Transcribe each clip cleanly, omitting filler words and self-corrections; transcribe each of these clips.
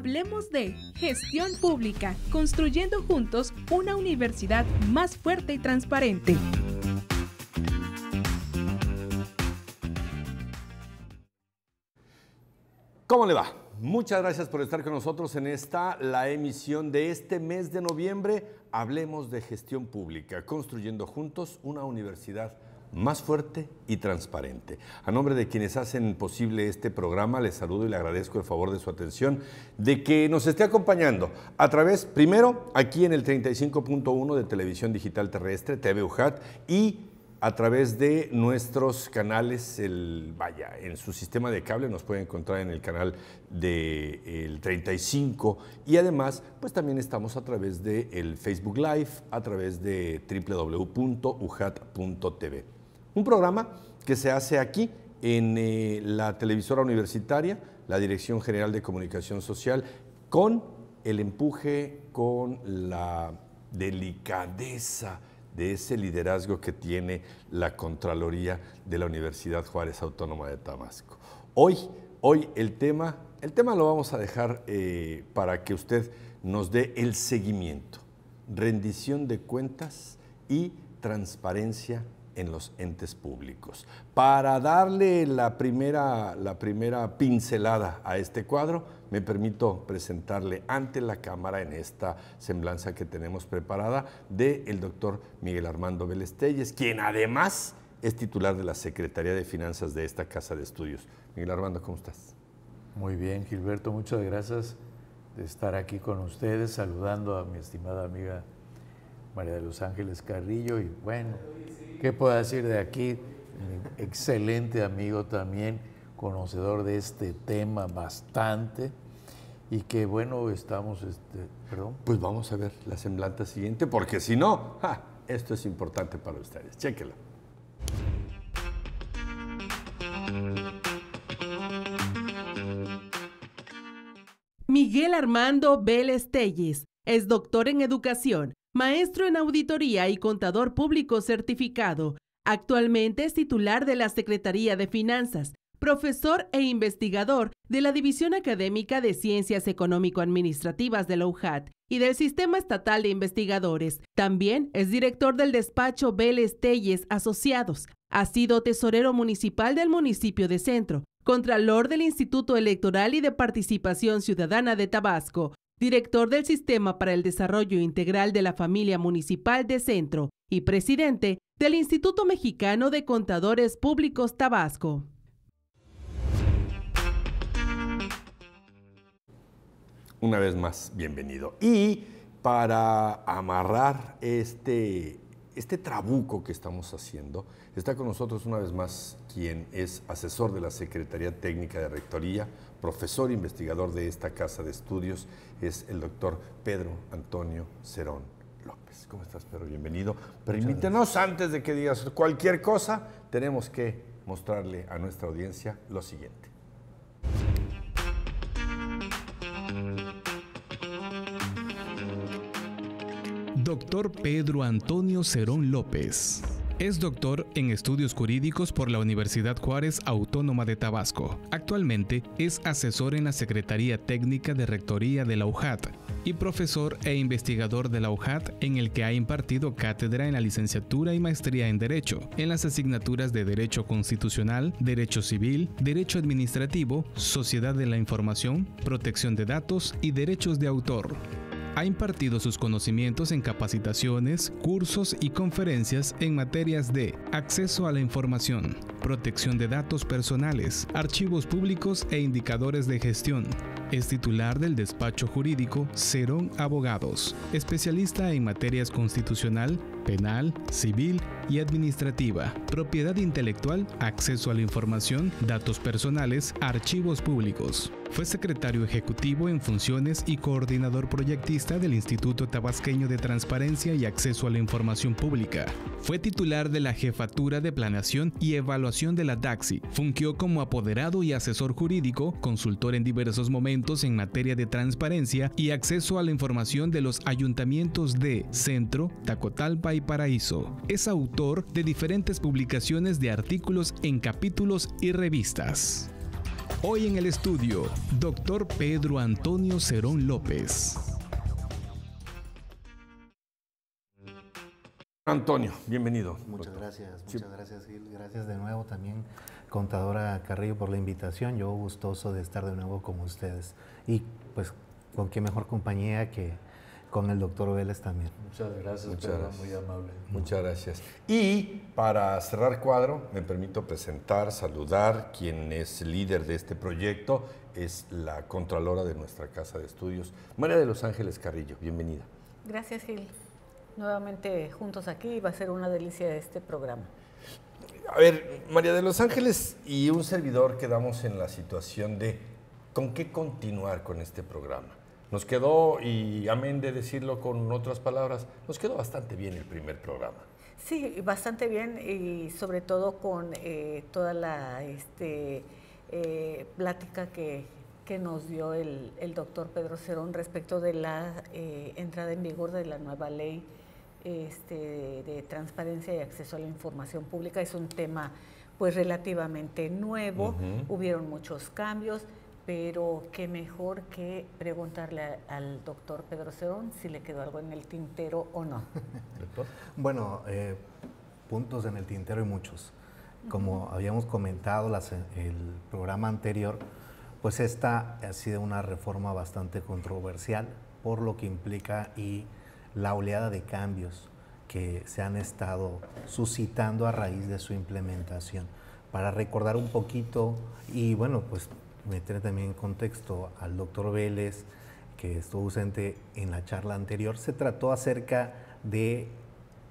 Hablemos de gestión pública, construyendo juntos una universidad más fuerte y transparente. ¿Cómo le va? Muchas gracias por estar con nosotros en la emisión de este mes de noviembre. Hablemos de gestión pública, construyendo juntos una universidad más fuerte y transparente. A nombre de quienes hacen posible este programa, les saludo y le agradezco el favor de su atención, de que nos esté acompañando a través, primero, aquí en el 35.1 de Televisión Digital Terrestre, TV UJAT, y a través de nuestros canales, en su sistema de cable nos pueden encontrar en el canal del 35 y además pues también estamos a través del Facebook Live, a través de www.ujat.tv. Un programa que se hace aquí en la televisora universitaria, la Dirección General de Comunicación Social, con el empuje, con la delicadeza de ese liderazgo que tiene la Contraloría de la Universidad Juárez Autónoma de Tabasco. Hoy el tema lo vamos a dejar para que usted nos dé el seguimiento, rendición de cuentas y transparencia en los entes públicos. Para darle la primera pincelada a este cuadro, me permito presentarle ante la Cámara en esta semblanza que tenemos preparada del doctor Miguel Armando Vélez Telles, quien además es titular de la Secretaría de Finanzas de esta Casa de Estudios. Miguel Armando, ¿cómo estás? Muy bien, Gilberto, muchas gracias de estar aquí con ustedes, saludando a mi estimada amiga María de los Ángeles Carrillo y bueno, ¿qué puedo decir de aquí? Mi excelente amigo también, conocedor de este tema bastante y que bueno, estamos, Pues vamos a ver la semblanza siguiente porque si no, esto es importante para ustedes. Chéquela. Miguel Armando Vélez Telles es doctor en educación, maestro en auditoría y contador público certificado. Actualmente es titular de la Secretaría de Finanzas, profesor e investigador de la División Académica de Ciencias Económico-Administrativas de la UJAT y del Sistema Estatal de Investigadores. También es director del despacho Vélez Telles Asociados. Ha sido tesorero municipal del municipio de Centro, contralor del Instituto Electoral y de Participación Ciudadana de Tabasco, director del Sistema para el Desarrollo Integral de la Familia Municipal de Centro y presidente del Instituto Mexicano de Contadores Públicos Tabasco. Una vez más, bienvenido. Y para amarrar este trabuco que estamos haciendo, está con nosotros una vez más quien es asesor de la Secretaría Técnica de Rectoría, profesor investigador de esta Casa de Estudios, es el doctor Pedro Antonio Cerón López. ¿Cómo estás, Pedro? Bienvenido. Permítenos, antes de que digas cualquier cosa, tenemos que mostrarle a nuestra audiencia lo siguiente. Doctor Pedro Antonio Cerón López. Es doctor en estudios jurídicos por la Universidad Juárez Autónoma de Tabasco. Actualmente es asesor en la Secretaría Técnica de Rectoría de la UJAT y profesor e investigador de la UJAT, en el que ha impartido cátedra en la licenciatura y maestría en Derecho, en las asignaturas de Derecho Constitucional, Derecho Civil, Derecho Administrativo, Sociedad de la Información, Protección de Datos y Derechos de Autor. Ha impartido sus conocimientos en capacitaciones, cursos y conferencias en materias de acceso a la información, protección de datos personales, archivos públicos e indicadores de gestión. Es titular del despacho jurídico Cerón Abogados, especialista en materias constitucional, penal, civil y administrativa, propiedad intelectual, acceso a la información, datos personales, archivos públicos. Fue secretario ejecutivo en funciones y coordinador proyectista del Instituto Tabasqueño de Transparencia y Acceso a la Información Pública. Fue titular de la Jefatura de Planeación y Evaluación de la DAXI. Fungió como apoderado y asesor jurídico, consultor en diversos momentos en materia de transparencia y acceso a la información de los ayuntamientos de Centro, Tacotalpa y Paraíso. Es autor de diferentes publicaciones de artículos en capítulos y revistas. Hoy en el estudio, doctor Pedro Antonio Cerón López. Antonio, bienvenido. Muchas gracias, Gil. Gracias de nuevo también, contadora Carrillo, por la invitación. Yo gustoso de estar de nuevo con ustedes. Y pues, con qué mejor compañía que con el doctor Vélez también. Muchas gracias, Pedro, muy amable. Muchas gracias. Y para cerrar cuadro, me permito presentar, saludar quien es líder de este proyecto, es la contralora de nuestra casa de estudios, María de los Ángeles Carrillo. Bienvenida. Gracias, Gil. Nuevamente juntos aquí, va a ser una delicia este programa. A ver, María de los Ángeles y un servidor quedamos en la situación de con qué continuar con este programa. Nos quedó, y amén de decirlo con otras palabras, nos quedó bastante bien el primer programa. Sí, bastante bien, y sobre todo con toda la plática que nos dio el doctor Pedro Cerón respecto de la entrada en vigor de la nueva ley de transparencia y acceso a la información pública. Es un tema pues relativamente nuevo, hubieron muchos cambios, pero qué mejor que preguntarle al doctor Pedro Cerón si le quedó algo en el tintero o no. Bueno, puntos en el tintero y muchos. Como habíamos comentado el programa anterior, pues esta ha sido una reforma bastante controversial por lo que implica y la oleada de cambios que se han estado suscitando a raíz de su implementación. Para recordar un poquito y bueno, pues meter también en contexto al doctor Vélez, que estuvo ausente en la charla anterior, se trató acerca de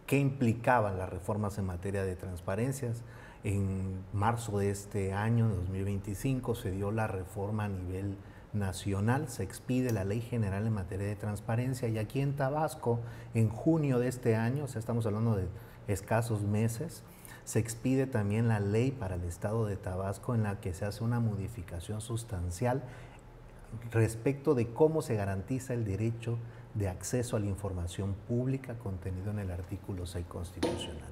qué implicaban las reformas en materia de transparencias. En marzo de este año, de 2025, se dio la reforma a nivel nacional, se expide la Ley General en materia de transparencia, y aquí en Tabasco, en junio de este año, o sea, estamos hablando de escasos meses, se expide también la ley para el Estado de Tabasco, en la que se hace una modificación sustancial respecto de cómo se garantiza el derecho de acceso a la información pública contenido en el artículo 6 constitucional.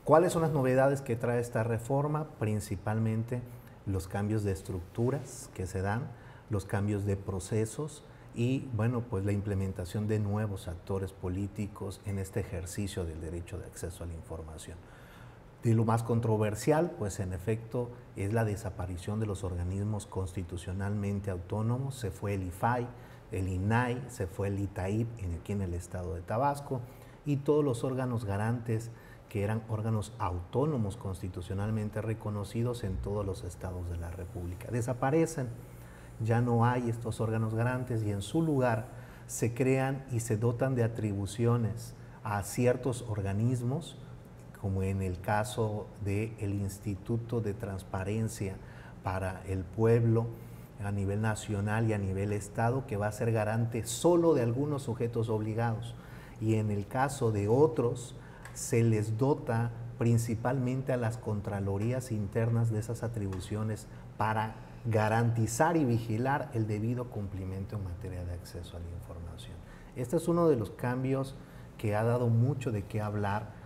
¿Cuáles son las novedades que trae esta reforma? Principalmente los cambios de estructuras que se dan, los cambios de procesos y, bueno, pues la implementación de nuevos actores políticos en este ejercicio del derecho de acceso a la información. De lo más controversial, pues en efecto, es la desaparición de los organismos constitucionalmente autónomos. Se fue el IFAI, el INAI, se fue el ITAIP aquí en el estado de Tabasco, y todos los órganos garantes que eran órganos autónomos constitucionalmente reconocidos en todos los estados de la República. Desaparecen, ya no hay estos órganos garantes, y en su lugar se crean y se dotan de atribuciones a ciertos organismos, como en el caso del Instituto de Transparencia para el Pueblo a nivel nacional y a nivel estado, que va a ser garante solo de algunos sujetos obligados, y en el caso de otros se les dota principalmente a las contralorías internas de esas atribuciones para garantizar y vigilar el debido cumplimiento en materia de acceso a la información. Este es uno de los cambios que ha dado mucho de qué hablar.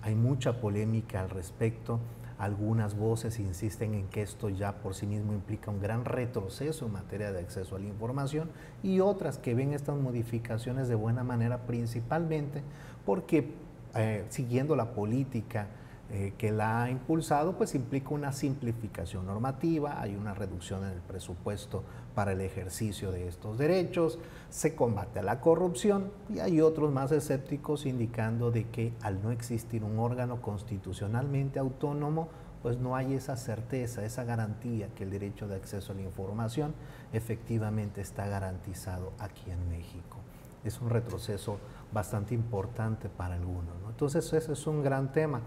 Hay mucha polémica al respecto. Algunas voces insisten en que esto ya por sí mismo implica un gran retroceso en materia de acceso a la información, y otras que ven estas modificaciones de buena manera, principalmente porque siguiendo la política que la ha impulsado, pues implica una simplificación normativa, hay una reducción en el presupuesto para el ejercicio de estos derechos, se combate a la corrupción, y hay otros más escépticos indicando de que al no existir un órgano constitucionalmente autónomo, pues no hay esa certeza, esa garantía que el derecho de acceso a la información efectivamente está garantizado aquí en México. Es un retroceso bastante importante para algunos, ¿no? Entonces ese es un gran tema,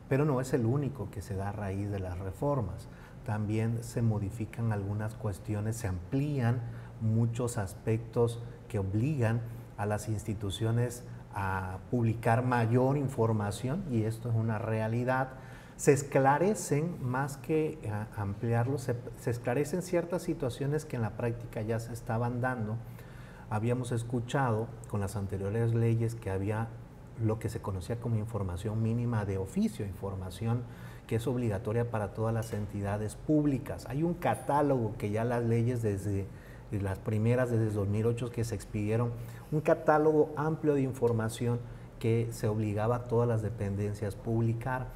pero no es el único que se da a raíz de las reformas. También se modifican algunas cuestiones, se amplían muchos aspectos que obligan a las instituciones a publicar mayor información, y esto es una realidad. Se esclarecen, más que ampliarlos, se esclarecen ciertas situaciones que en la práctica ya se estaban dando. Habíamos escuchado con las anteriores leyes que había lo que se conocía como información mínima de oficio, información que es obligatoria para todas las entidades públicas. Hay un catálogo que ya las leyes desde las primeras, desde 2008 que se expidieron, un catálogo amplio de información que se obligaba a todas las dependencias a publicar.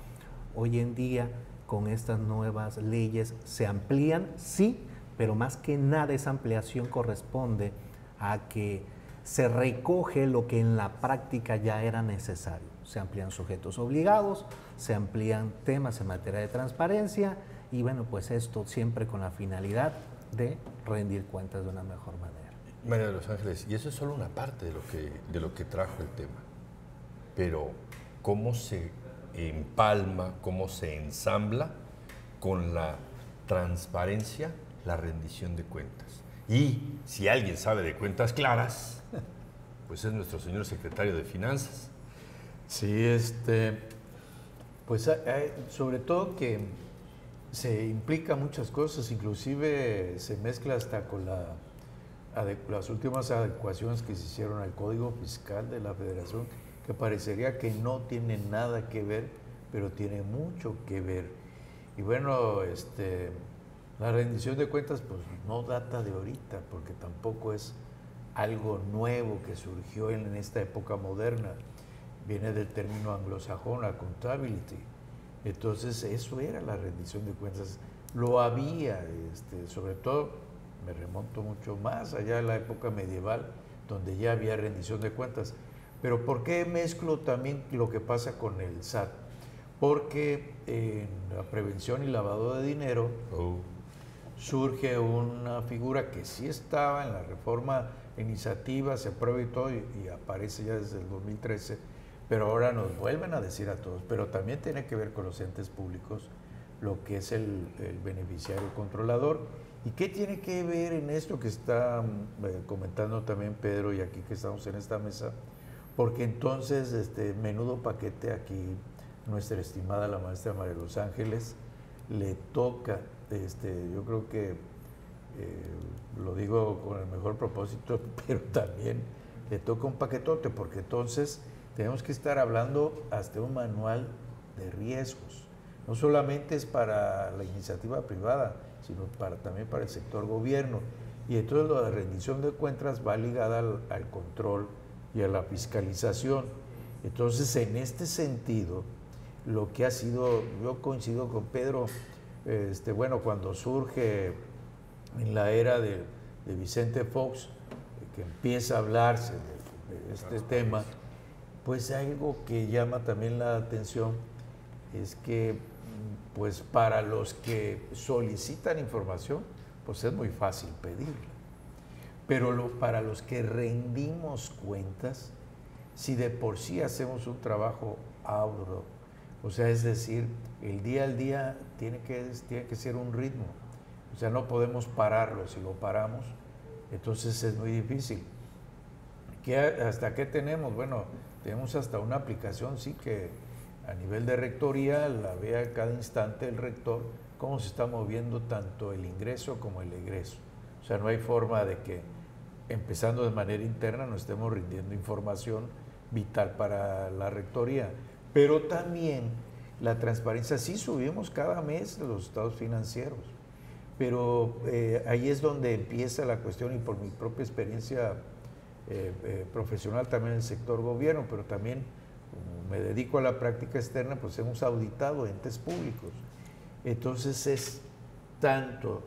Hoy en día, con estas nuevas leyes, se amplían, sí, pero más que nada esa ampliación corresponde a que se recoge lo que en la práctica ya era necesario. Se amplían sujetos obligados, se amplían temas en materia de transparencia y bueno, pues esto siempre con la finalidad de rendir cuentas de una mejor manera. María de los Ángeles, y eso es solo una parte de lo que trajo el tema, pero ¿cómo se empalma, cómo se ensambla con la transparencia, la rendición de cuentas? Y si alguien sabe de cuentas claras, pues es nuestro señor secretario de Finanzas. Sí, pues sobre todo que se implica muchas cosas, inclusive se mezcla hasta con las últimas adecuaciones que se hicieron al Código Fiscal de la Federación, que parecería que no tiene nada que ver, pero tiene mucho que ver. Y bueno, la rendición de cuentas pues no data de ahorita, porque tampoco es algo nuevo que surgió en esta época moderna. Viene del término anglosajón, accountability. Entonces eso era la rendición de cuentas. Lo había, sobre todo, me remonto mucho más allá de la época medieval, donde ya había rendición de cuentas. Pero ¿por qué mezclo también lo que pasa con el SAT? Porque en la prevención y lavado de dinero surge una figura que sí estaba en la reforma iniciativa, se aprueba y todo, y aparece ya desde el 2013, pero ahora nos vuelven a decir a todos, pero también tiene que ver con los entes públicos, lo que es el beneficiario controlador. ¿Y qué tiene que ver en esto que está comentando también Pedro y aquí que estamos en esta mesa? Porque entonces, menudo paquete aquí, nuestra estimada la maestra María de los Ángeles, le toca, yo creo que, lo digo con el mejor propósito, pero también le toca un paquetote, porque entonces tenemos que estar hablando hasta un manual de riesgos. No solamente es para la iniciativa privada, sino también para el sector gobierno. Y entonces la rendición de cuentas va ligada al control y a la fiscalización. Entonces, en este sentido, lo que ha sido, yo coincido con Pedro, bueno, cuando surge en la era de Vicente Fox, que empieza a hablarse de este tema, pues algo que llama también la atención es que pues para los que solicitan información, pues es muy fácil pedirla. Pero para los que rendimos cuentas, si de por sí hacemos un trabajo arduo, o sea, es decir, el día al día tiene que ser un ritmo. O sea, no podemos pararlo. Si lo paramos, entonces es muy difícil. ¿Hasta qué tenemos? Bueno, tenemos hasta una aplicación, sí, que a nivel de rectoría la ve a cada instante el rector cómo se está moviendo tanto el ingreso como el egreso. O sea, no hay forma de que, empezando de manera interna, no estemos rindiendo información vital para la rectoría. Pero también la transparencia, sí subimos cada mes los estados financieros, pero ahí es donde empieza la cuestión, y por mi propia experiencia profesional también en el sector gobierno, pero también como me dedico a la práctica externa, pues hemos auditado entes públicos. Entonces es tanto,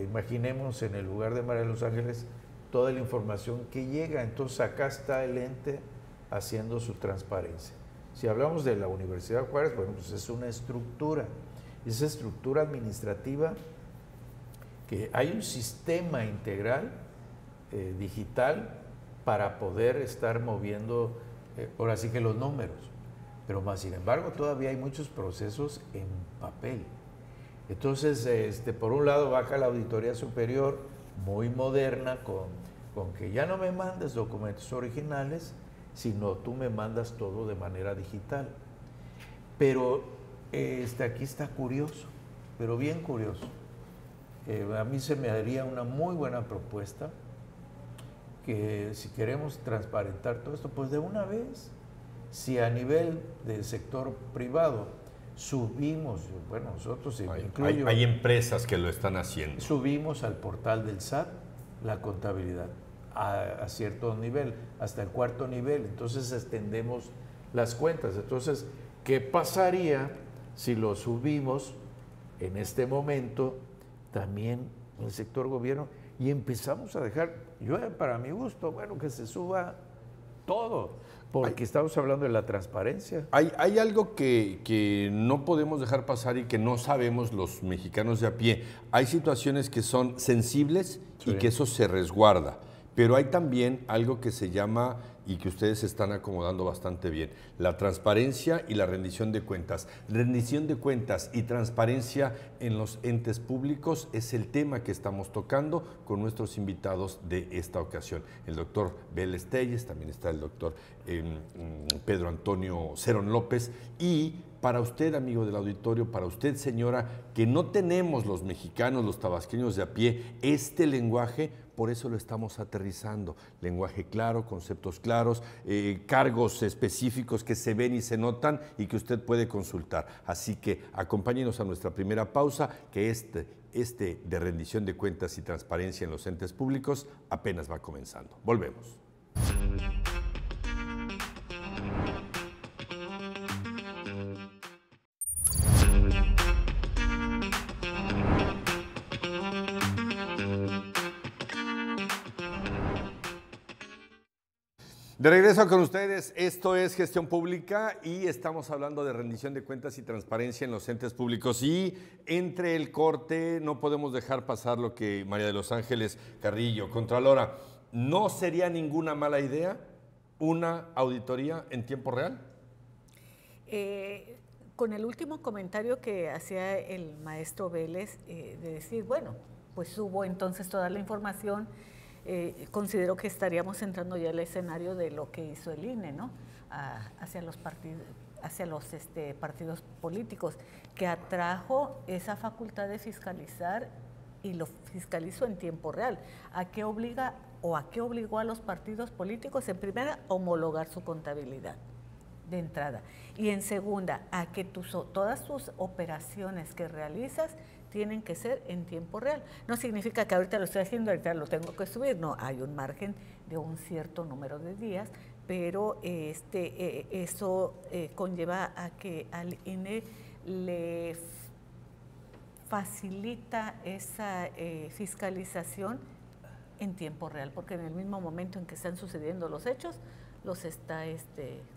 imaginemos en el lugar de María de los Ángeles, toda la información que llega, entonces acá está el ente haciendo su transparencia. Si hablamos de la Universidad Juárez, bueno, pues es una estructura, esa estructura administrativa que hay un sistema integral digital para poder estar moviendo, ahora sí que los números, pero más sin embargo todavía hay muchos procesos en papel. Entonces, por un lado baja la Auditoría Superior, muy moderna, con que ya no me mandes documentos originales, sino tú me mandas todo de manera digital. Pero aquí está curioso, pero bien curioso. A mí se me daría una muy buena propuesta que si queremos transparentar todo esto, pues de una vez, si a nivel del sector privado subimos, bueno, nosotros incluyo, hay empresas que lo están haciendo. Subimos al portal del SAT la contabilidad a cierto nivel, hasta el 4º nivel, entonces extendemos las cuentas. Entonces, ¿qué pasaría si lo subimos en este momento también en el sector gobierno y empezamos a dejar, yo para mi gusto, bueno, que se suba todo, porque estamos hablando de la transparencia. Hay algo que no podemos dejar pasar y que no sabemos los mexicanos de a pie. Hay situaciones que son sensibles y que eso se resguarda, pero hay también algo que se llama, y que ustedes están acomodando bastante bien, la transparencia y la rendición de cuentas. Rendición de cuentas y transparencia en los entes públicos es el tema que estamos tocando con nuestros invitados de esta ocasión. El doctor Vélez Telles, también está el doctor Pedro Antonio Cerón López, y para usted, amigo del auditorio, para usted, señora, que no tenemos los mexicanos, los tabasqueños de a pie, este lenguaje, por eso lo estamos aterrizando. Lenguaje claro, conceptos claros, cargos específicos que se ven y se notan y que usted puede consultar. Así que acompáñenos a nuestra primera pausa, que este de rendición de cuentas y transparencia en los entes públicos apenas va comenzando. Volvemos. De regreso con ustedes, esto es Gestión Pública y estamos hablando de rendición de cuentas y transparencia en los entes públicos. Y entre el corte no podemos dejar pasar lo que María de los Ángeles Carrillo, Contralora, ¿no sería ninguna mala idea una auditoría en tiempo real? Con el último comentario que hacía el maestro Vélez, de decir, bueno, pues subo entonces toda la información, considero que estaríamos entrando ya al escenario de lo que hizo el INE, ¿no? Hacia los partidos políticos, que atrajo esa facultad de fiscalizar y lo fiscalizó en tiempo real. ¿A qué obliga o a qué obligó a los partidos políticos? En primera, homologar su contabilidad de entrada, y en segunda, a que todas tus operaciones que realizas tienen que ser en tiempo real. No significa que ahorita lo estoy haciendo, ahorita lo tengo que subir, no, hay un margen de un cierto número de días, pero eso conlleva a que al INE le facilita esa fiscalización en tiempo real, porque en el mismo momento en que están sucediendo los hechos, los está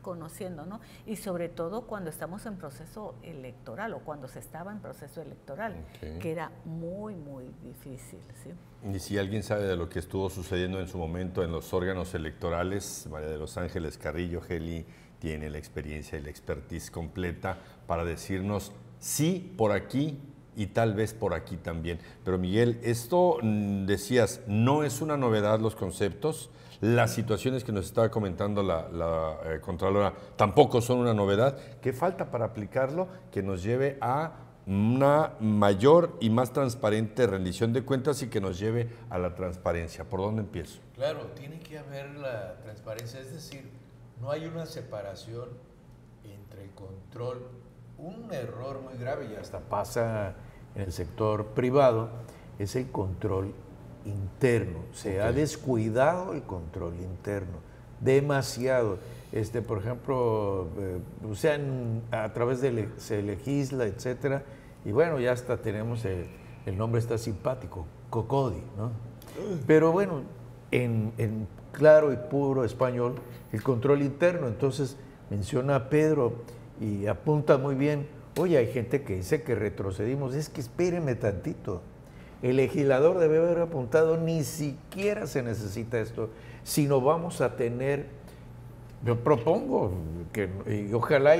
conociendo, ¿no? Y sobre todo cuando estamos en proceso electoral o cuando se estaba en proceso electoral, que era muy, muy difícil, ¿sí? Y si alguien sabe de lo que estuvo sucediendo en su momento en los órganos electorales, María de los Ángeles Carrillo, Geli, tiene la experiencia y la expertise completa para decirnos sí por aquí y tal vez por aquí también. Pero Miguel, esto decías, no es una novedad los conceptos. Las situaciones que nos estaba comentando la Contralora tampoco son una novedad. ¿Qué falta para aplicarlo que nos lleve a una mayor y más transparente rendición de cuentas y que nos lleve a la transparencia? ¿Por dónde empiezo? Claro, tiene que haber la transparencia, es decir, no hay una separación entre el control. Un error muy grave, y hasta pasa en el sector privado, es el control interno. Se ha descuidado el control interno demasiado. Por ejemplo, a través de se legisla, etcétera, y bueno, ya hasta tenemos el nombre está simpático, COCODI, ¿no? Pero bueno, en claro y puro español, el control interno. Entonces menciona Pedro y apunta muy bien. Oye, hay gente que dice que retrocedimos. Es que espérenme tantito. El legislador debe haber apuntado, ni siquiera se necesita esto, sino vamos a tener, yo propongo, y ojalá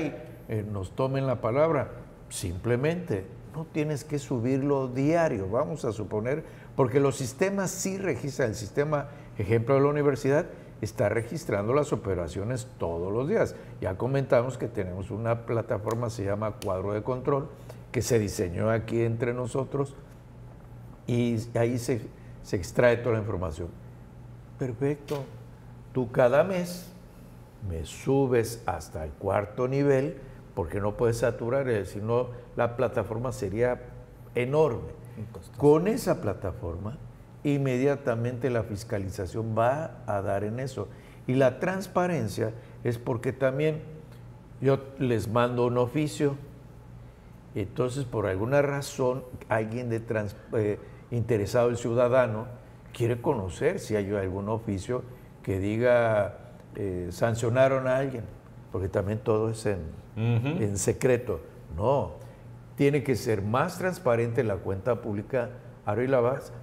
nos tomen la palabra, simplemente no tienes que subirlo diario, vamos a suponer, porque los sistemas sí registran, el sistema, ejemplo de la universidad, está registrando las operaciones todos los días. Ya comentamos que tenemos una plataforma, se llama Cuadro de Control, que se diseñó aquí entre nosotros, y ahí se extrae toda la información. Perfecto. Tú cada mes me subes hasta el 4º nivel, porque no puedes saturar, si no la plataforma sería enorme. Con esa plataforma, inmediatamente la fiscalización va a dar en eso. Y la transparencia es porque también yo les mando un oficio, entonces por alguna razón alguien interesado, el ciudadano, quiere conocer si hay algún oficio que diga sancionaron a alguien, porque también todo es en secreto. No, tiene que ser más transparente la cuenta pública.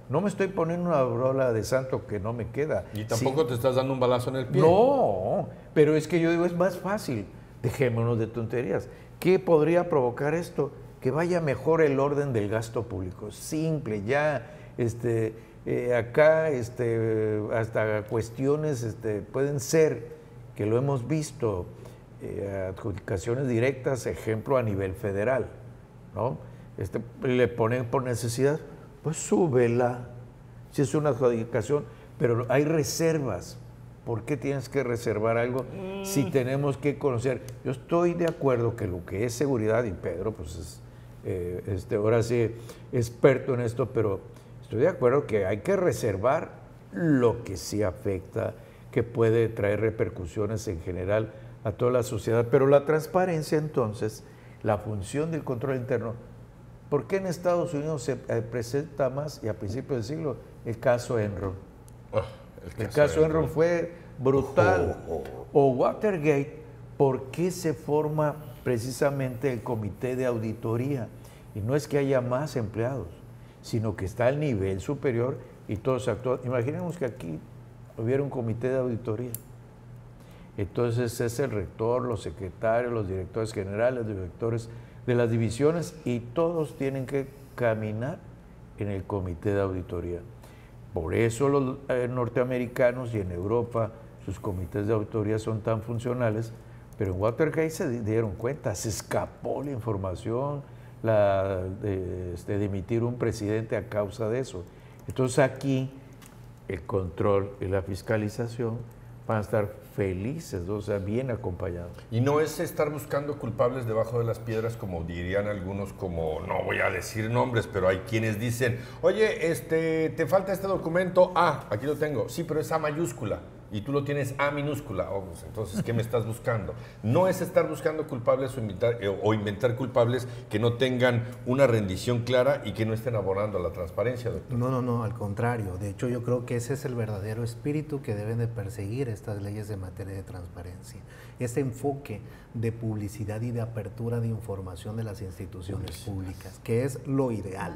No me estoy poniendo una brola de santo que no me queda. Y tampoco te estás dando un balazo en el pie. No, pero es que yo digo, es más fácil. Dejémonos de tonterías. ¿Qué podría provocar esto? Que vaya mejor el orden del gasto público. Simple, ya, acá, hasta cuestiones, pueden ser, que lo hemos visto, adjudicaciones directas, ejemplo, a nivel federal, ¿no? Le ponen por necesidad, pues súbela, si es una adjudicación, pero hay reservas. ¿Por qué tienes que reservar algo si tenemos que conocer? Yo estoy de acuerdo que lo que es seguridad, y Pedro pues es ahora sí experto en esto, pero estoy de acuerdo que hay que reservar lo que sí afecta, que puede traer repercusiones en general a toda la sociedad. Pero la transparencia, entonces, la función del control interno, ¿por qué en Estados Unidos se presenta más, y a principios del siglo, el caso Enron? El caso Enron fue brutal. O Watergate, ¿por qué se forma precisamente el comité de auditoría? Y no es que haya más empleados, sino que está al nivel superior y todos actúan. Imaginemos que aquí hubiera un comité de auditoría. Entonces es el rector, los secretarios, los directores generales, los directores de las divisiones, y todos tienen que caminar en el comité de auditoría. Por eso los norteamericanos y en Europa sus comités de auditoría son tan funcionales, pero en Watergate se dieron cuenta, se escapó la información de dimitir un presidente a causa de eso. Entonces aquí el control y la fiscalización van a estar felices, o sea, bien acompañados. Y no es estar buscando culpables debajo de las piedras, como dirían algunos, como, no voy a decir nombres, pero hay quienes dicen, oye, te falta este documento, aquí lo tengo, sí, pero es A mayúscula, y tú lo tienes A minúscula, pues, entonces, ¿qué me estás buscando? No es estar buscando culpables o inventar culpables que no tengan una rendición clara y que no estén abonando a la transparencia, doctor. No, al contrario. De hecho, yo creo que ese es el verdadero espíritu que deben de perseguir estas leyes de materia de transparencia. Ese enfoque de publicidad y de apertura de información de las instituciones públicas, que es lo ideal,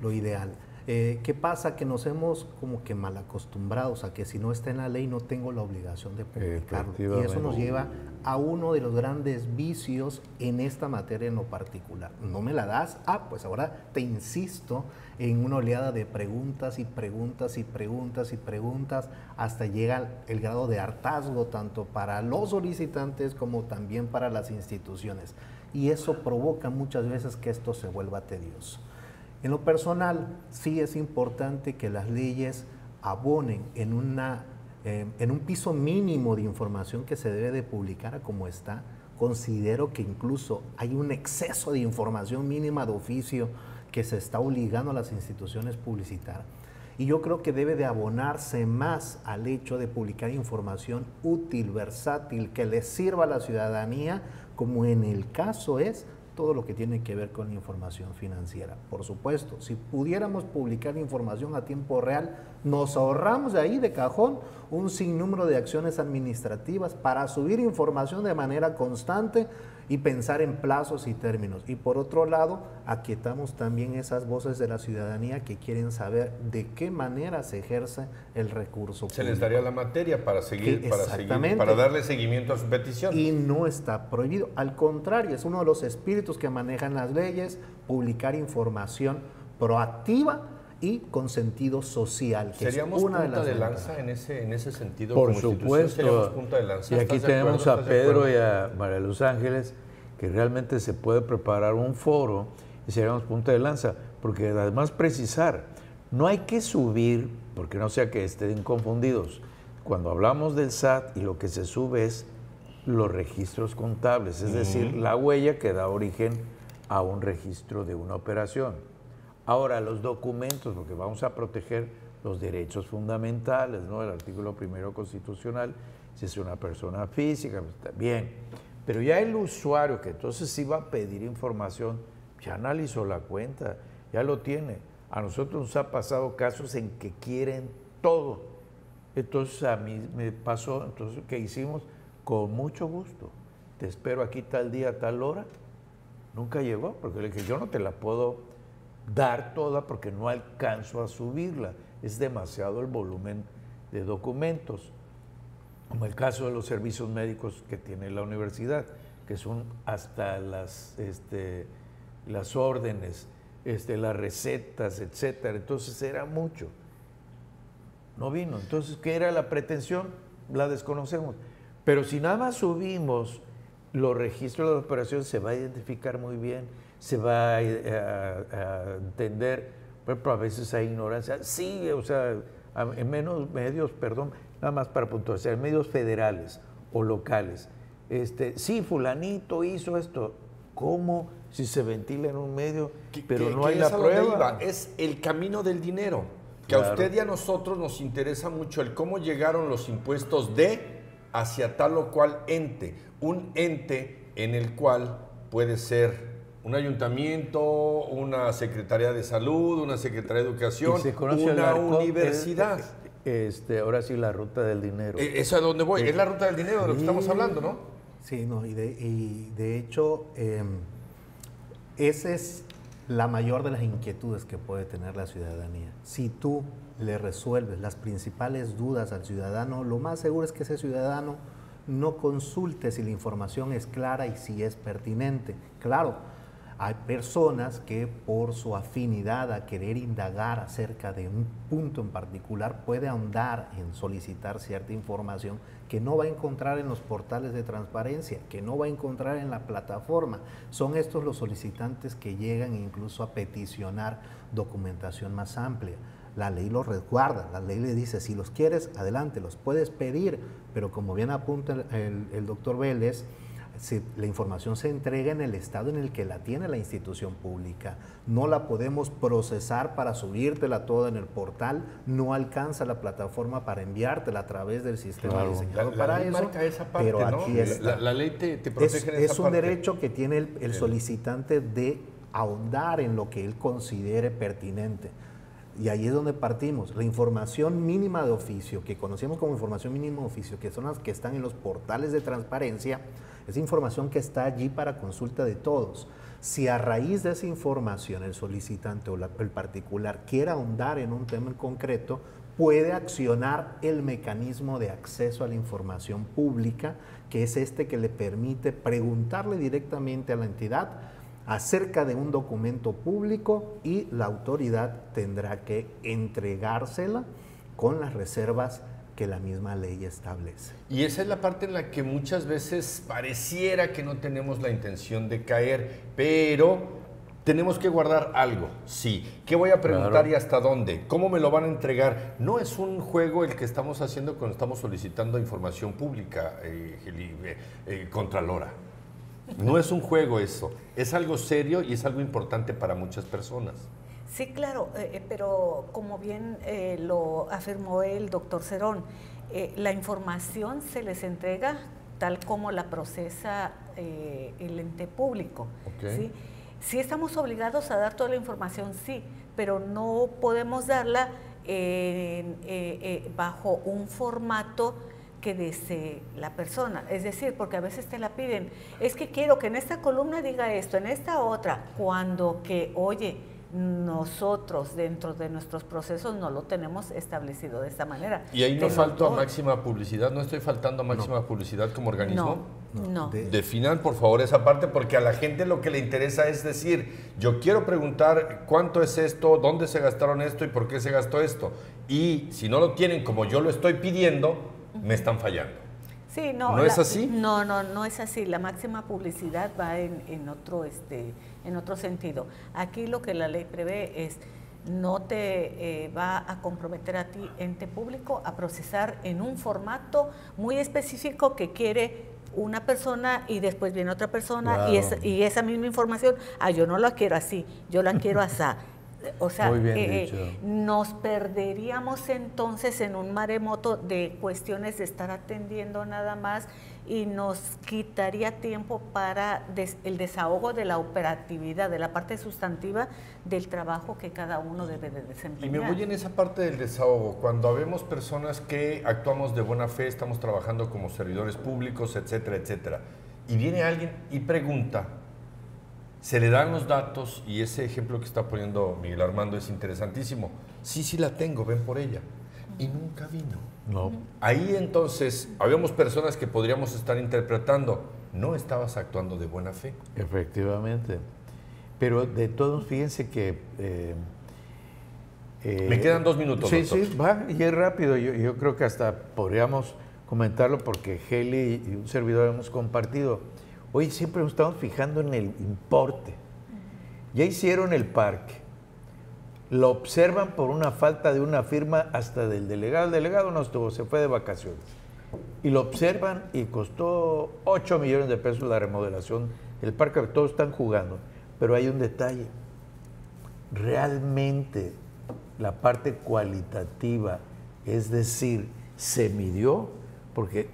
lo ideal. ¿Qué pasa? Que nos hemos como que mal acostumbrados a que si no está en la ley no tengo la obligación de publicarlo. Y eso nos lleva a uno de los grandes vicios en esta materia en lo particular. ¿No me la das? Pues ahora te insisto en una oleada de preguntas y preguntas y preguntas y preguntas hasta llega el grado de hartazgo tanto para los solicitantes como también para las instituciones. Y eso provoca muchas veces que esto se vuelva tedioso. En lo personal, sí es importante que las leyes abonen en un piso mínimo de información que se debe de publicar como está. Considero que incluso hay un exceso de información mínima de oficio que se está obligando a las instituciones a publicitar. Y yo creo que debe de abonarse más al hecho de publicar información útil, versátil, que le sirva a la ciudadanía, como en el caso es todo lo que tiene que ver con la información financiera. Por supuesto, si pudiéramos publicar información a tiempo real, nos ahorramos de ahí de cajón un sinnúmero de acciones administrativas para subir información de manera constante y pensar en plazos y términos. Y por otro lado, aquietamos también esas voces de la ciudadanía que quieren saber de qué manera se ejerce el recurso público. Se les daría la materia para para darle seguimiento a su petición. Y no está prohibido. Al contrario, es uno de los espíritus que manejan las leyes, publicar información proactiva y con sentido social. Que ¿Seríamos es una punta de de las lanza en ese sentido? Por como supuesto. Seríamos punta de lanza. Y aquí tenemos a Pedro y a María Los Ángeles, que realmente se puede preparar un foro y seríamos punta de lanza, porque además precisar, no hay que subir, porque no sea que estén confundidos. Cuando hablamos del SAT y lo que se sube es los registros contables, es decir, la huella que da origen a un registro de una operación. Ahora, los documentos, porque vamos a proteger los derechos fundamentales, ¿no? El artículo 1 constitucional, si es una persona física, pues está bien. Pero ya el usuario que entonces iba a pedir información, ya analizó la cuenta, ya lo tiene. A nosotros nos ha pasado casos en que quieren todo. Entonces a mí me pasó, entonces ¿qué hicimos? Con mucho gusto. Te espero aquí tal día, tal hora. Nunca llegó, porque le dije, yo no te la puedo dar toda porque no alcanzo a subirla. Es demasiado el volumen de documentos. Como el caso de los servicios médicos que tiene la universidad, que son hasta las órdenes, las recetas, etcétera. Entonces era mucho. No vino. Entonces, ¿qué era la pretensión? La desconocemos. Pero si nada más subimos los registros de la operación, se va a identificar muy bien, se va a entender. Por ejemplo, a veces hay ignorancia. Sí, o sea, en menos medios, perdón, nada más para puntualizar, en medios federales o locales. Sí, fulanito hizo esto. ¿Cómo? Si se ventila en un medio, pero no hay la prueba. Es el camino del dinero. Que claro. A usted y a nosotros nos interesa mucho el cómo llegaron los impuestos de hacia tal o cual ente. Un ente en el cual puede ser un ayuntamiento, una Secretaría de Salud, una Secretaría de Educación, una universidad. Ahora sí, la ruta del dinero. ¿Eso es a dónde voy? Es la ruta del dinero de lo que estamos hablando, ¿no? Sí, no, y de hecho, esa es la mayor de las inquietudes que puede tener la ciudadanía. Si tú le resuelves las principales dudas al ciudadano, lo más seguro es que ese ciudadano no consulte si la información es clara y si es pertinente. Claro, hay personas que por su afinidad a querer indagar acerca de un punto en particular puede ahondar en solicitar cierta información que no va a encontrar en los portales de transparencia, que no va a encontrar en la plataforma. Son estos los solicitantes que llegan incluso a peticionar documentación más amplia. La ley los resguarda, la ley le dice, si los quieres, adelante, los puedes pedir, pero como bien apunta el doctor Vélez, si la información se entrega en el estado en el que la tiene la institución pública, no la podemos procesar para subírtela toda en el portal, no alcanza la plataforma para enviártela a través del sistema diseñado para eso, marca esa parte, pero ¿no? aquí está. La ley te protege en esa es un parte. derecho que tiene el solicitante de ahondar en lo que él considere pertinente. Y ahí es donde partimos. La información mínima de oficio, que conocemos como información mínima de oficio, que son las que están en los portales de transparencia, es información que está allí para consulta de todos. Si a raíz de esa información el solicitante o el particular quiera ahondar en un tema en concreto, puede accionar el mecanismo de acceso a la información pública, que es que le permite preguntarle directamente a la entidad acerca de un documento público y la autoridad tendrá que entregársela con las reservas que la misma ley establece. Y esa es la parte en la que muchas veces pareciera que no tenemos la intención de caer, pero tenemos que guardar algo, sí. ¿Qué voy a preguntar claro. Y hasta dónde? ¿Cómo me lo van a entregar? No es un juego el que estamos haciendo cuando estamos solicitando información pública, Contralora. No es un juego eso, es algo serio y es algo importante para muchas personas. Sí, claro, pero como bien lo afirmó el doctor Cerón, la información se les entrega tal como la procesa el ente público. Okay. ¿Sí? Sí estamos obligados a dar toda la información, sí, pero no podemos darla bajo un formato que desee la persona, es decir, porque a veces te la piden, es que quiero que en esta columna diga esto, en esta otra, cuando que, oye, nosotros dentro de nuestros procesos no lo tenemos establecido de esta manera. ¿Y ahí no falto a máxima publicidad? ¿No estoy faltando a máxima publicidad como organismo? No. Definan por favor esa parte, porque a la gente lo que le interesa es decir, yo quiero preguntar cuánto es esto, dónde se gastaron esto y por qué se gastó esto. Y si no lo tienen como yo lo estoy pidiendo, me están fallando. Sí, no. ¿No es así? No es así. La máxima publicidad va en otro sentido. Aquí lo que la ley prevé es no te va a comprometer a ti, ente público, a procesar en un formato muy específico que quiere una persona y después viene otra persona Claro. y esa misma información, yo no la quiero así, yo la quiero así. O sea, Muy bien dicho. nos perderíamos entonces en un maremoto de cuestiones de estar atendiendo nada más y nos quitaría tiempo para el desahogo de la operatividad, de la parte sustantiva del trabajo que cada uno debe de Y desempeñar. me voy en esa parte del desahogo. Cuando habemos personas que actuamos de buena fe, estamos trabajando como servidores públicos, etcétera, etcétera, y viene alguien y pregunta, se le dan los datos, y ese ejemplo que está poniendo Miguel Armando es interesantísimo. Sí la tengo, ven por ella. Y nunca vino. No. Ahí entonces, habíamos personas que podríamos estar interpretando, no estabas actuando de buena fe. Efectivamente. Pero de todos, fíjense que... Me quedan 2 minutos, Sí, doctor. sí, va, y es rápido. Yo creo que hasta podríamos comentarlo porque Heli y un servidor hemos compartido. Hoy siempre nos estamos fijando en el importe. Ya hicieron el parque. Lo observan por una falta de una firma hasta del delegado. El delegado no estuvo, se fue de vacaciones. Y lo observan y costó 8 millones de pesos la remodelación del parque. Todos están jugando. Pero hay un detalle. Realmente la parte cualitativa, es decir, se midió, porque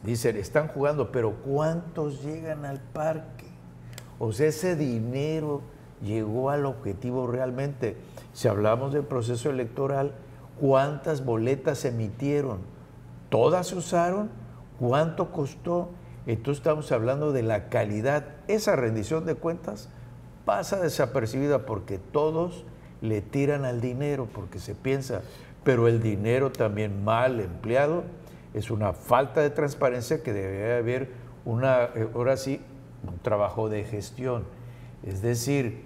dicen, están jugando, pero ¿cuántos llegan al parque? O sea, ese dinero llegó al objetivo realmente. Si hablamos del proceso electoral, ¿cuántas boletas se emitieron? ¿Todas se usaron? ¿Cuánto costó? Entonces estamos hablando de la calidad. Esa rendición de cuentas pasa desapercibida porque todos le tiran al dinero, porque se piensa, pero el dinero también mal empleado es una falta de transparencia que debería haber ahora sí, un trabajo de gestión. Es decir,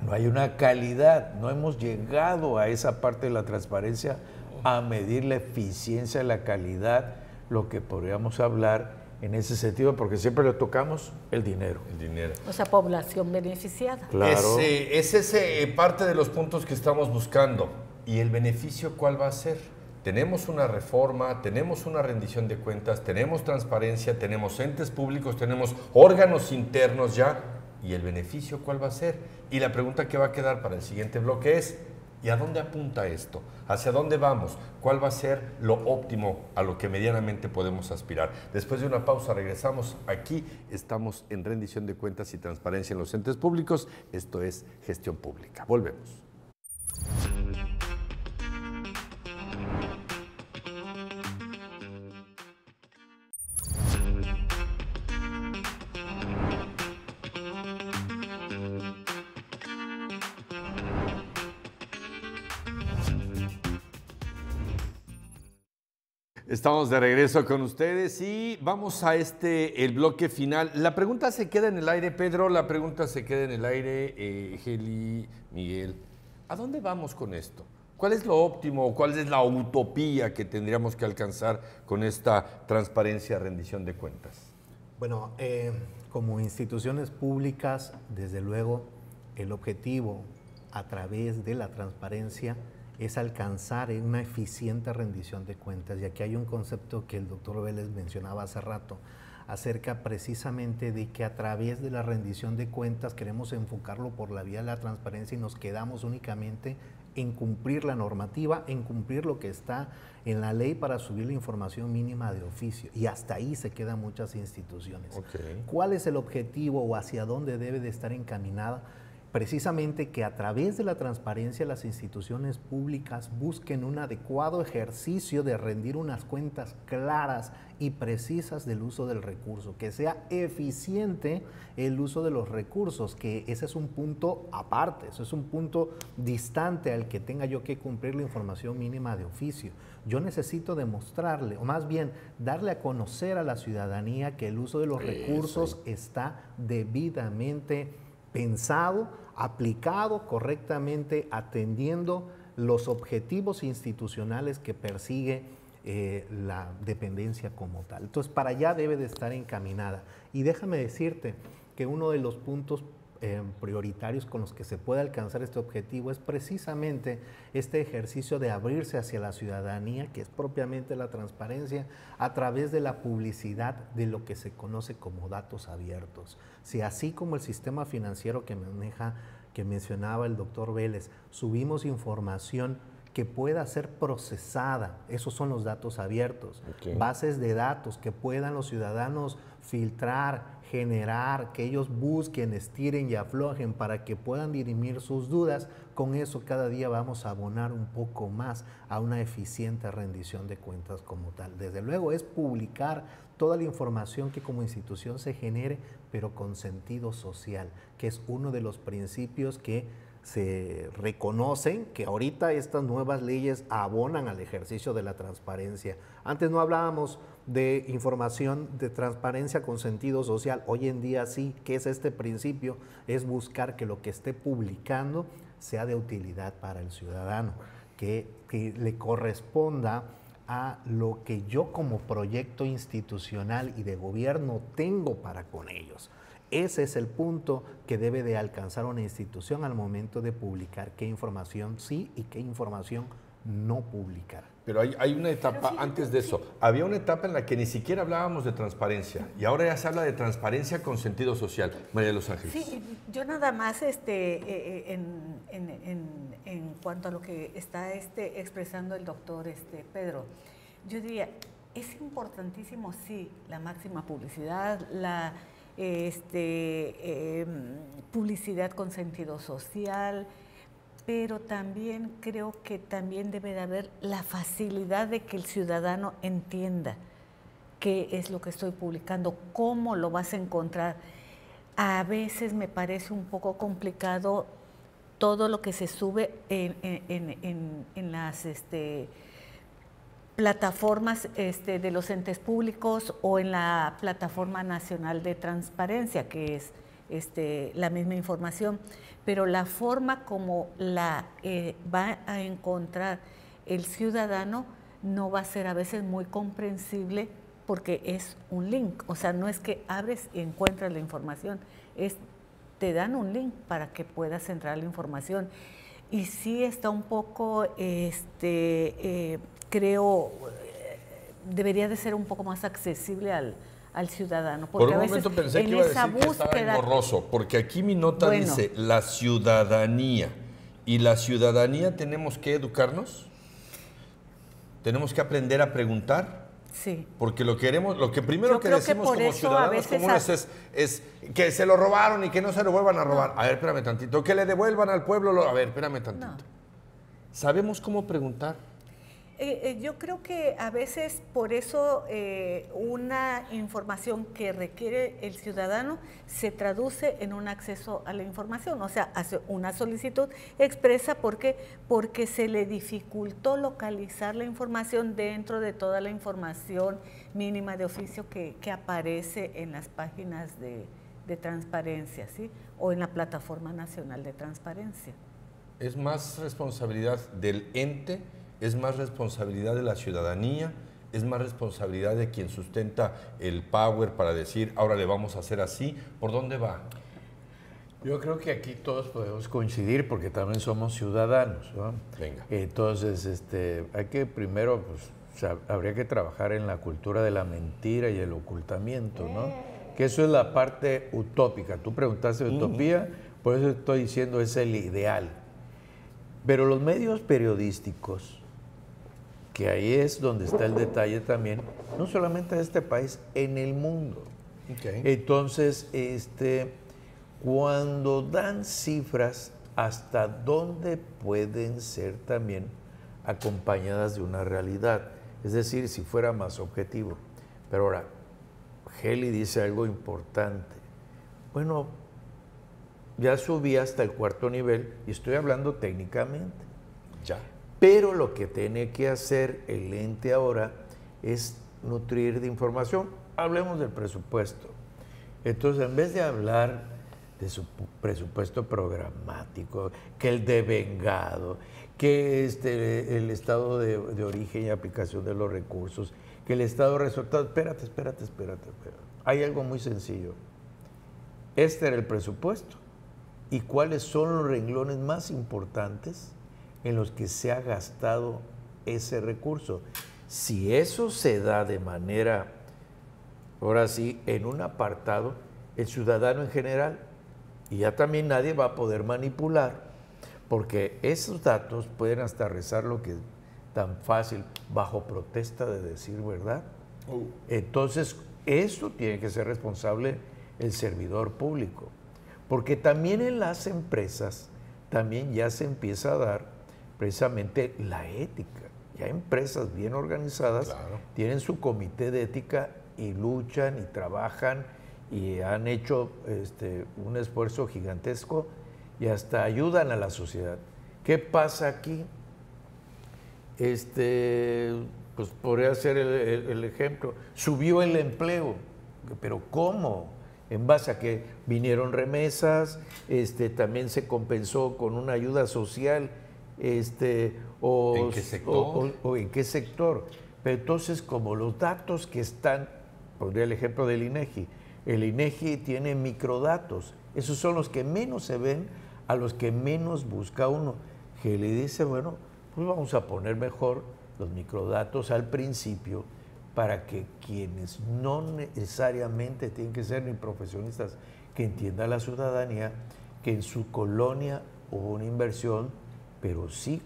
no hay una calidad, no hemos llegado a esa parte de la transparencia, a medir la eficiencia, la calidad, lo que podríamos hablar en ese sentido, porque siempre le tocamos el dinero. El dinero. O sea, población beneficiada. Claro. Es parte de los puntos que estamos buscando. ¿Y el beneficio cuál va a ser? Tenemos una reforma, tenemos una rendición de cuentas, tenemos transparencia, tenemos entes públicos, tenemos órganos internos ya. ¿Y el beneficio cuál va a ser? Y la pregunta que va a quedar para el siguiente bloque es, ¿y a dónde apunta esto? ¿Hacia dónde vamos? ¿Cuál va a ser lo óptimo a lo que medianamente podemos aspirar? Después de una pausa regresamos. Aquí estamos en rendición de cuentas y transparencia en los entes públicos. Esto es Gestión Pública. Volvemos. Estamos de regreso con ustedes y vamos a el bloque final. La pregunta se queda en el aire, Pedro, la pregunta se queda en el aire, Heli, Miguel. ¿A dónde vamos con esto? ¿Cuál es lo óptimo, cuál es la utopía que tendríamos que alcanzar con esta transparencia, rendición de cuentas? Bueno, como instituciones públicas, desde luego, el objetivo a través de la transparencia es alcanzar una eficiente rendición de cuentas. Y aquí hay un concepto que el doctor Vélez mencionaba hace rato, acerca precisamente de que a través de la rendición de cuentas queremos enfocarlo por la vía de la transparencia y nos quedamos únicamente en cumplir la normativa, en cumplir lo que está en la ley para subir la información mínima de oficio. Y hasta ahí se quedan muchas instituciones. Okay. ¿Cuál es el objetivo o hacia dónde debe de estar encaminada? Precisamente que a través de la transparencia las instituciones públicas busquen un adecuado ejercicio de rendir unas cuentas claras y precisas del uso del recurso, que sea eficiente el uso de los recursos, que ese es un punto aparte, eso es un punto distante al que tenga yo que cumplir la información mínima de oficio. Yo necesito demostrarle, o más bien darle a conocer a la ciudadanía que el uso de los recursos está debidamente pensado, aplicado correctamente, atendiendo los objetivos institucionales que persigue la dependencia como tal. Entonces, para allá debe de estar encaminada. Y déjame decirte que uno de los puntos prioritarios con los que se puede alcanzar este objetivo es precisamente este ejercicio de abrirse hacia la ciudadanía, que es propiamente la transparencia, a través de la publicidad de lo que se conoce como datos abiertos. Si así como el sistema financiero que mencionaba el doctor Vélez, subimos información que pueda ser procesada, esos son los datos abiertos, bases de datos que puedan los ciudadanos filtrar, generar, que ellos busquen, estiren y aflojen para que puedan dirimir sus dudas. Con eso cada día vamos a abonar un poco más a una eficiente rendición de cuentas como tal. Desde luego es publicar toda la información que como institución se genere, pero con sentido social, que es uno de los principios que se reconocen, que ahorita estas nuevas leyes abonan al ejercicio de la transparencia. Antes no hablábamos de información de transparencia con sentido social, hoy en día sí, que es este principio, es buscar que lo que esté publicando sea de utilidad para el ciudadano, que le corresponda a lo que yo como proyecto institucional y de gobierno tengo para con ellos. Ese es el punto que debe de alcanzar una institución al momento de publicar qué información sí y qué información no publicar. Pero hay una etapa antes de eso. Había una etapa en la que ni siquiera hablábamos de transparencia y ahora ya se habla de transparencia con sentido social. María de los Ángeles. Sí, yo nada más en cuanto a lo que está expresando el doctor Pedro, yo diría, es importantísimo, sí, la máxima publicidad, la publicidad con sentido social, pero también creo que también debe de haber la facilidad de que el ciudadano entienda qué es lo que estoy publicando, cómo lo vas a encontrar. A veces me parece un poco complicado todo lo que se sube en las plataformas de los entes públicos o en la Plataforma Nacional de Transparencia, que es la misma información, pero la forma como la va a encontrar el ciudadano no va a ser a veces muy comprensible porque es un link, o sea, no es que abres y encuentras la información, te dan un link para que puedas entrar a la información. Y sí está un poco, creo, debería de ser un poco más accesible al ciudadano. Porque por un momento pensé que iba a decir que estaba engorroso, porque aquí mi nota dice la ciudadanía. ¿Y la ciudadanía tenemos que educarnos? ¿Tenemos que aprender a preguntar? Sí. Porque lo que primero que decimos como ciudadanos comunes es que se lo robaron y que no se lo vuelvan a robar. A ver, espérame tantito. Que le devuelvan al pueblo. A ver, espérame tantito. No. ¿Sabemos cómo preguntar? Yo creo que a veces por eso una información que requiere el ciudadano se traduce en un acceso a la información, o sea, hace una solicitud expresa porque se le dificultó localizar la información dentro de toda la información mínima de oficio que aparece en las páginas de transparencia, ¿sí? O en la Plataforma Nacional de Transparencia. ¿Es más responsabilidad del ente? ¿Es más responsabilidad de la ciudadanía? ¿Es más responsabilidad de quien sustenta el power para decir, ahora le vamos a hacer así? ¿Por dónde va? Yo creo que aquí todos podemos coincidir porque también somos ciudadanos, ¿no? Venga. Entonces, hay que primero, pues, o sea, habría que trabajar en la cultura de la mentira y el ocultamiento, ¿no? Que eso es la parte utópica. Tú preguntaste de utopía, por eso estoy diciendo es el ideal. Pero los medios periodísticos, que ahí es donde está el detalle también, no solamente en este país, en el mundo. Okay. Entonces, cuando dan cifras, ¿hasta dónde pueden ser también acompañadas de una realidad? Es decir, si fuera más objetivo. Pero ahora, Heli dice algo importante. Bueno, ya subí hasta el 4º nivel y estoy hablando técnicamente. Ya. Pero lo que tiene que hacer el ente ahora es nutrir de información. Hablemos del presupuesto. Entonces, en vez de hablar de su presupuesto programático, que el devengado, que el estado de origen y aplicación de los recursos, que el estado de resultados... Espérate. Hay algo muy sencillo. Este era el presupuesto y cuáles son los renglones más importantes en los que se ha gastado ese recurso. Si eso se da de manera, ahora sí, en un apartado, el ciudadano en general, y ya también nadie va a poder manipular, porque esos datos pueden hasta rezar lo que es tan fácil, bajo protesta de decir verdad. Entonces, esto tiene que ser responsable el servidor público, porque también en las empresas también ya se empieza a dar precisamente la ética. Ya empresas bien organizadas tienen su comité de ética y luchan y trabajan y han hecho un esfuerzo gigantesco y hasta ayudan a la sociedad. ¿Qué pasa aquí? Pues podría ser el ejemplo. Subió el empleo, pero ¿cómo? En base a que vinieron remesas, también se compensó con una ayuda social, ¿en qué sector? O en qué sector. Pero entonces, como los datos que están, pondría el ejemplo del INEGI, el INEGI tiene microdatos, esos son los que menos se ven, a los que menos busca uno, que le dice, bueno, pues vamos a poner mejor los microdatos al principio para que quienes no necesariamente tienen que ser ni profesionistas, que entienda la ciudadanía que en su colonia hubo una inversión, pero sí,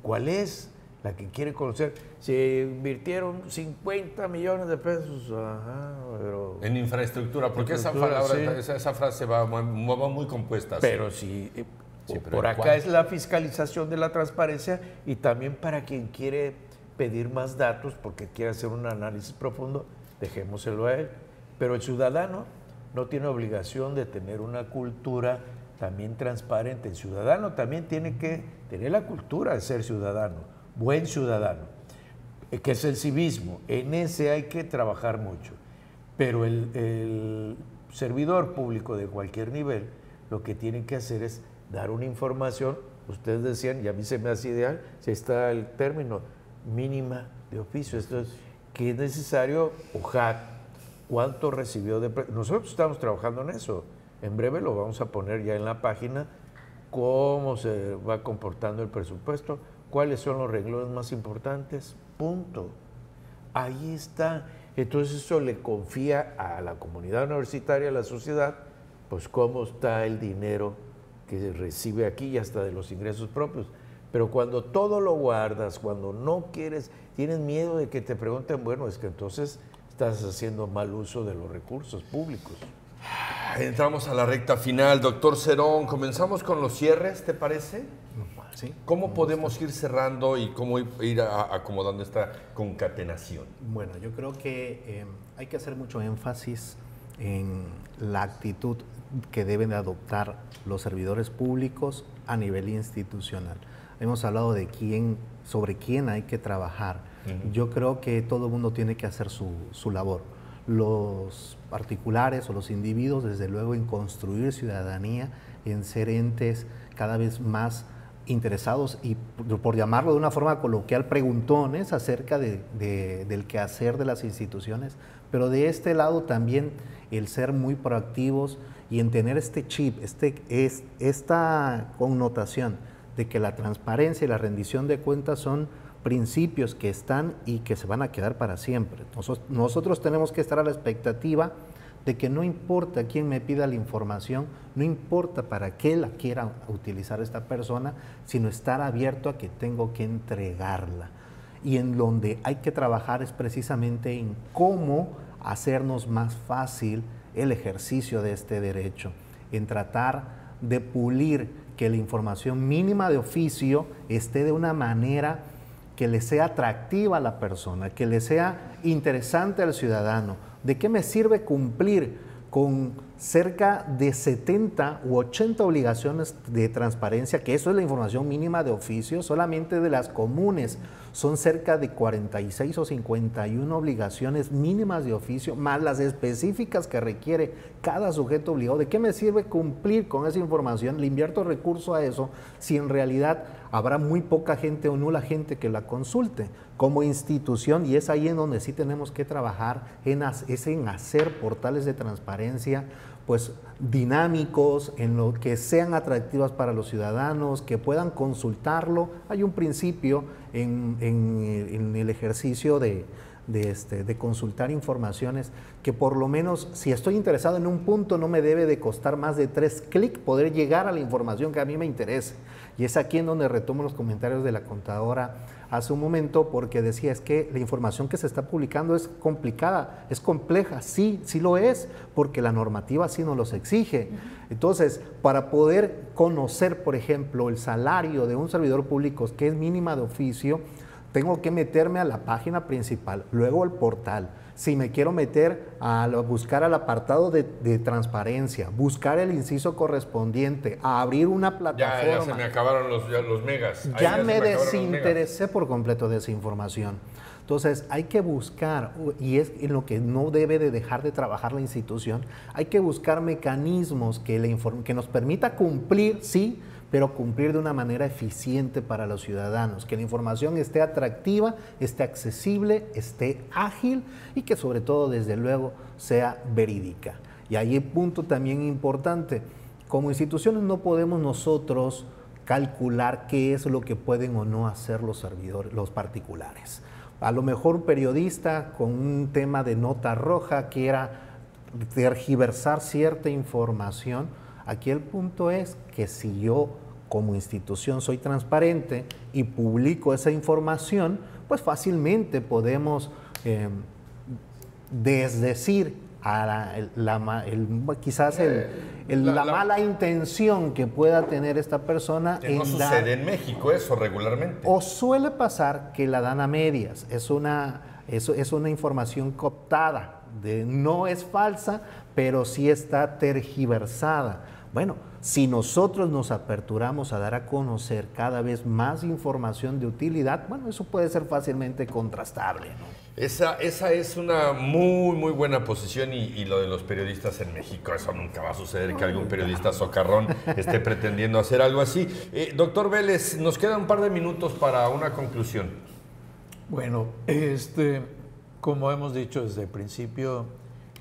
¿cuál es? La que quiere conocer. Se invirtieron 50 millones de pesos pero en infraestructura, porque esa frase va muy compuesta. Pero sí, pero por acá es la fiscalización de la transparencia y también para quien quiere pedir más datos porque quiere hacer un análisis profundo, dejémoselo a él. Pero el ciudadano no tiene obligación de tener una cultura también transparente. El ciudadano también tiene que tener la cultura de ser ciudadano, buen ciudadano, que es el civismo. En ese hay que trabajar mucho. Pero el servidor público de cualquier nivel lo que tiene que hacer es dar una información. Ustedes decían, y a mí se me hace ideal, si está el término mínima de oficio. Esto es que es necesario cuánto recibió de... Nosotros estamos trabajando en eso. En breve lo vamos a poner ya en la página, cómo se va comportando el presupuesto, cuáles son los renglones más importantes, punto. Ahí está. Entonces eso le confía a la comunidad universitaria, a la sociedad, pues cómo está el dinero que se recibe aquí y hasta de los ingresos propios. Pero cuando todo lo guardas, cuando no quieres, tienes miedo de que te pregunten, bueno, es que entonces estás haciendo mal uso de los recursos públicos. Entramos a la recta final, doctor Cerón. Comenzamos con los cierres, ¿te parece? Sí. ¿Cómo podemos ir cerrando y cómo ir acomodando esta concatenación? Bueno, yo creo que hay que hacer mucho énfasis en la actitud que deben de adoptar los servidores públicos a nivel institucional. Hemos hablado de sobre quién hay que trabajar. Yo creo que todo el mundo tiene que hacer su labor. Los particulares o los individuos, desde luego, en construir ciudadanía, en ser entes cada vez más interesados y, por llamarlo de una forma coloquial, preguntones acerca del quehacer de las instituciones, pero de este lado también el ser muy proactivos y en tener este chip, esta connotación de que la transparencia y la rendición de cuentas son principios que están y que se van a quedar para siempre. Nosotros tenemos que estar a la expectativa de que no importa quién me pida la información, no importa para qué la quiera utilizar esta persona, sino estar abierto a que tengo que entregarla. Y en donde hay que trabajar es precisamente en cómo hacernos más fácil el ejercicio de este derecho, en tratar de pulir que la información mínima de oficio esté de una manera que le sea atractiva a la persona, que le sea interesante al ciudadano. ¿De qué me sirve cumplir con cerca de 70 u 80 obligaciones de transparencia, que eso es la información mínima de oficio? Solamente de las comunes son cerca de 46 o 51 obligaciones mínimas de oficio, más las específicas que requiere cada sujeto obligado. ¿De qué me sirve cumplir con esa información? Le invierto recurso a eso si en realidad habrá muy poca gente o nula gente que la consulte como institución, y es ahí en donde sí tenemos que trabajar, en hacer portales de transparencia pues dinámicos, en lo que sean atractivas para los ciudadanos, que puedan consultarlo. Hay un principio en el ejercicio de consultar informaciones, que por lo menos si estoy interesado en un punto no me debe de costar más de 3 clics poder llegar a la información que a mí me interese. Y es aquí en donde retomo los comentarios de la contadora hace un momento, porque decía, es que la información que se está publicando es complicada, es compleja. Sí, sí lo es, porque la normativa así nos los exige. Entonces, para poder conocer, por ejemplo, el salario de un servidor público que es mínima de oficio, tengo que meterme a la página principal, luego al portal. Si me quiero meter a buscar al apartado de transparencia, buscar el inciso correspondiente, a abrir una plataforma. Ya se me acabaron los megas. Ya me desinteresé por completo de esa información. Entonces hay que buscar, y es en lo que no debe de dejar de trabajar la institución, hay que buscar mecanismos que nos permita cumplir, sí, pero cumplir de una manera eficiente para los ciudadanos, que la información esté atractiva, esté accesible, esté ágil y que sobre todo, desde luego, sea verídica. Y ahí el punto también importante, como instituciones no podemos nosotros calcular qué es lo que pueden o no hacer los servidores, los particulares. A lo mejor un periodista con un tema de nota roja quiera tergiversar cierta información. Aquí el punto es que si yo como institución soy transparente y publico esa información, pues fácilmente podemos desdecir a quizás la mala intención que pueda tener esta persona. Que no sucede en México eso regularmente. O suele pasar que la dan a medias, es una información cooptada, no es falsa, pero sí está tergiversada. Bueno, si nosotros nos aperturamos a dar a conocer cada vez más información de utilidad, bueno, eso puede ser fácilmente contrastable, ¿no? Esa es una muy, muy buena posición y lo de los periodistas en México, eso nunca va a suceder, que algún periodista socarrón esté pretendiendo hacer algo así. Doctor Vélez, nos quedan un par de minutos para una conclusión. Bueno, como hemos dicho desde el principio,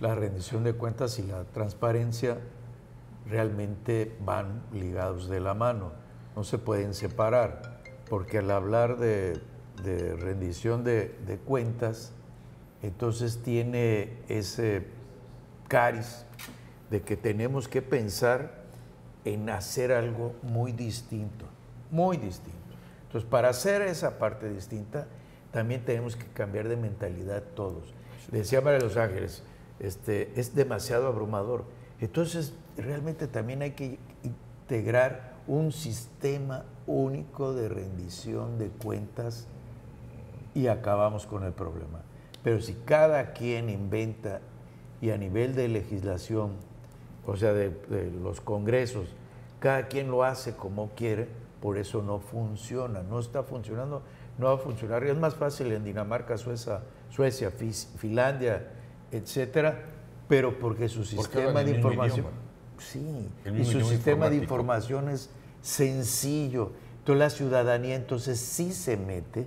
la rendición de cuentas y la transparencia realmente van ligados de la mano, no se pueden separar, porque al hablar de rendición de cuentas, entonces tiene ese cariz de que tenemos que pensar en hacer algo muy distinto, muy distinto. Entonces, para hacer esa parte distinta, también tenemos que cambiar de mentalidad todos. Decía María de los Ángeles, es demasiado abrumador. Entonces, realmente también hay que integrar un sistema único de rendición de cuentas y acabamos con el problema. Pero si cada quien inventa y a nivel de legislación, o sea, de los congresos, cada quien lo hace como quiere, por eso no funciona, no está funcionando, no va a funcionar. Es más fácil en Dinamarca, Suecia, Finlandia, etcétera, pero porque su sistema de información, y su sistema de información es sencillo. Entonces la ciudadanía entonces sí se mete,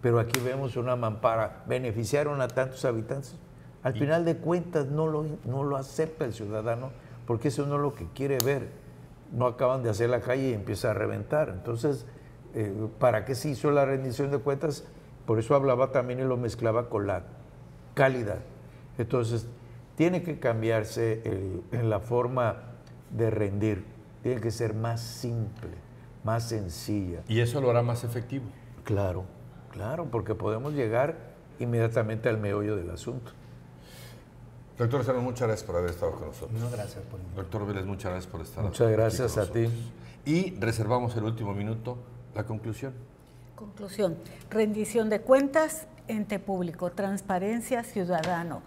pero aquí vemos una mampara, beneficiaron a tantos habitantes. Al final de cuentas no lo acepta el ciudadano, porque eso no es lo que quiere ver. No acaban de hacer la calle y empieza a reventar. Entonces, ¿para qué se hizo la rendición de cuentas? Por eso hablaba también y lo mezclaba con la calidad. Entonces, tiene que cambiarse en la forma de rendir. Tiene que ser más simple, más sencilla. ¿Y eso lo hará más efectivo? Claro, claro, porque podemos llegar inmediatamente al meollo del asunto. Doctor Cerón, muchas gracias por haber estado con nosotros. No, gracias por invitarme. Doctor Vélez, muchas gracias por estar aquí. Muchas gracias a ti. Y reservamos el último minuto, la conclusión. Conclusión, rendición de cuentas, ente público, transparencia, ciudadano,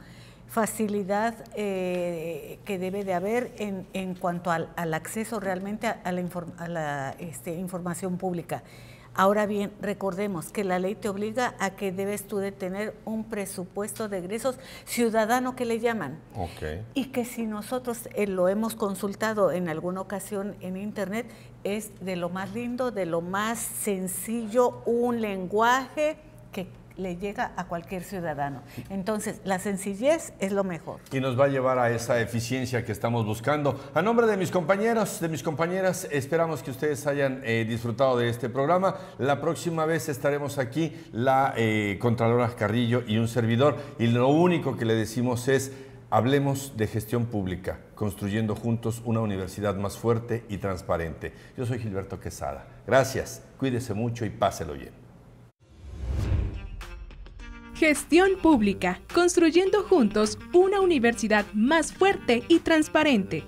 facilidad que debe de haber en cuanto al acceso realmente a la información pública. Ahora bien, recordemos que la ley te obliga a que debes tú de tener un presupuesto de egresos ciudadano, que le llaman. Okay. Y que si nosotros lo hemos consultado en alguna ocasión en internet, es de lo más lindo, de lo más sencillo, un lenguaje que le llega a cualquier ciudadano. Entonces, la sencillez es lo mejor. Y nos va a llevar a esa eficiencia que estamos buscando. A nombre de mis compañeros, de mis compañeras, esperamos que ustedes hayan disfrutado de este programa. La próxima vez estaremos aquí, la Contralora Carrillo y un servidor. Y lo único que le decimos es, hablemos de gestión pública, construyendo juntos una universidad más fuerte y transparente. Yo soy Gilberto Quesada. Gracias, cuídese mucho y páselo bien. Gestión pública, construyendo juntos una universidad más fuerte y transparente.